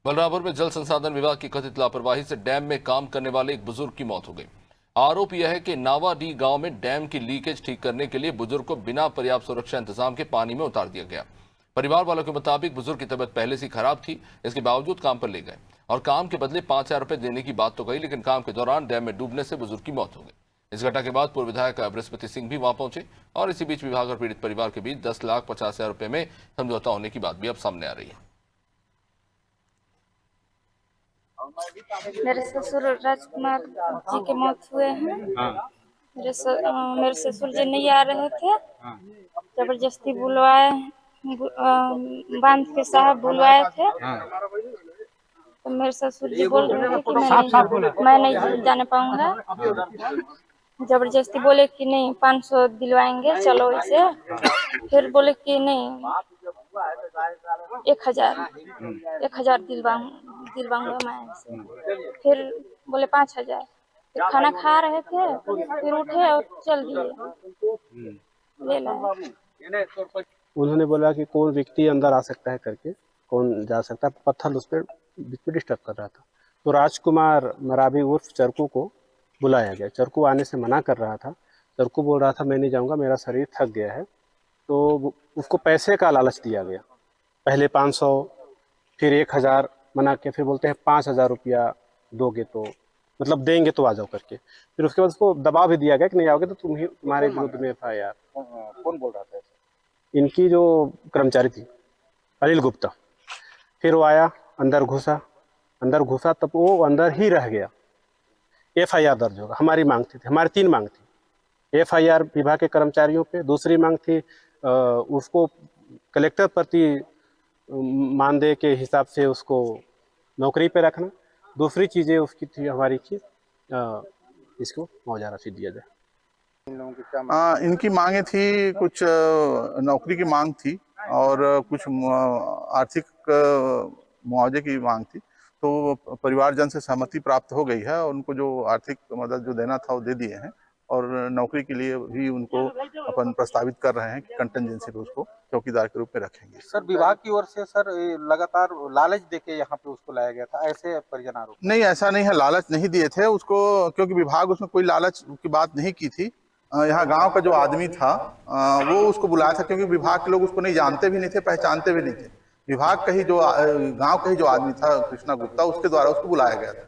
बलरामपुर में जल संसाधन विभाग की कथित लापरवाही से डैम में काम करने वाले एक बुजुर्ग की मौत हो गई। आरोप यह है कि नावाडी गांव में डैम की लीकेज ठीक करने के लिए बुजुर्ग को बिना पर्याप्त सुरक्षा इंतजाम के पानी में उतार दिया गया। परिवार वालों के मुताबिक बुजुर्ग की तबीयत पहले से खराब थी, इसके बावजूद काम पर ले गए और काम के बदले 5,000 रुपए देने की बात तो कही, लेकिन काम के दौरान डैम में डूबने से बुजुर्ग की मौत हो गई। इस घटना के बाद पूर्व विधायक बृहस्पति सिंह भी वहां पहुंचे और इसी बीच विभाग और पीड़ित परिवार के बीच 10,50,000 रुपए में समझौता होने की बात भी अब सामने आ रही है। मेरे ससुर राजकुमार जी के मौत हुए हैं। हाँ। मेरे ससुर जी नहीं आ रहे थे। हाँ। जबरदस्ती बुलवाए, बांध के साहब बुलवाए थे। हाँ। तो मेरे ससुर जी बोल रहे थे कि मैं नहीं जाने पाऊंगा। जबरदस्ती बोले कि नहीं 500 दिलवाएंगे, चलो इसे। फिर बोले कि नहीं 1,000 दिलवाऊंगा मैं इसे। फिर बोले 5,000। फिर खाना खा रहे थे, फिर उठे और चल दिए, ले लाए। उन्होंने बोला कि कौन व्यक्ति अंदर आ सकता है करके, कौन जा सकता है, पत्थर उस पर बीच में डिस्टर्ब कर रहा था। तो राजकुमार मरावी उर्फ चरकू को बुलाया गया। चरकू आने से मना कर रहा था। चरकू बोल रहा था मैं नहीं जाऊंगा, मेरा शरीर थक गया है। तो उसको पैसे का लालच दिया गया। पहले 500, फिर 1,000 मना के, फिर बोलते हैं 5,000 रुपया दोगे तो मतलब देंगे तो आ जाओ करके। फिर उसके बाद उसको दबाव भी दिया गया कि नहीं आओगे तो तुम्हारे विरुद्ध में FIR। कौन बोल रहा था ऐसे? इनकी जो कर्मचारी थी अनिल गुप्ता। फिर वो आया, अंदर घुसा तब वो अंदर ही रह गया। FIR दर्ज होगा। हमारी मांग थी, हमारी 3 मांग थी। FIR विभाग के कर्मचारियों पे, दूसरी मांग थी उसको कलेक्टर प्रति मानदेय के हिसाब से उसको नौकरी पे रखना। दूसरी चीज़ें उसकी थी हमारी की इसको मुआवजा राशि दिया जाए। इनकी मांगे थी, कुछ नौकरी की मांग थी और कुछ आर्थिक मुआवजे की मांग थी। तो परिवारजन से सहमति प्राप्त हो गई है और उनको जो आर्थिक मदद जो देना था वो दे दिए हैं और नौकरी के लिए भी उनको अपन प्रस्तावित कर रहे हैं कि कंटिजेंसी पे उसको चौकीदार के रूप में रखेंगे। सर विभाग की ओर से सर लगातार लालच देके यहाँ पे उसको लाया गया था, ऐसे परिजन आरोप? नहीं, ऐसा नहीं है, लालच नहीं दिए थे उसको, क्योंकि विभाग उसमें कोई लालच की बात नहीं की थी। यहाँ गांव का जो आदमी था वो उसको बुलाया था, क्योंकि विभाग के लोग उसको नहीं जानते भी नहीं थे, पहचानते भी नहीं थे। विभाग का ही जो गांव का ही जो आदमी था कृष्णा गुप्ता, उसके द्वारा उसको बुलाया गया था।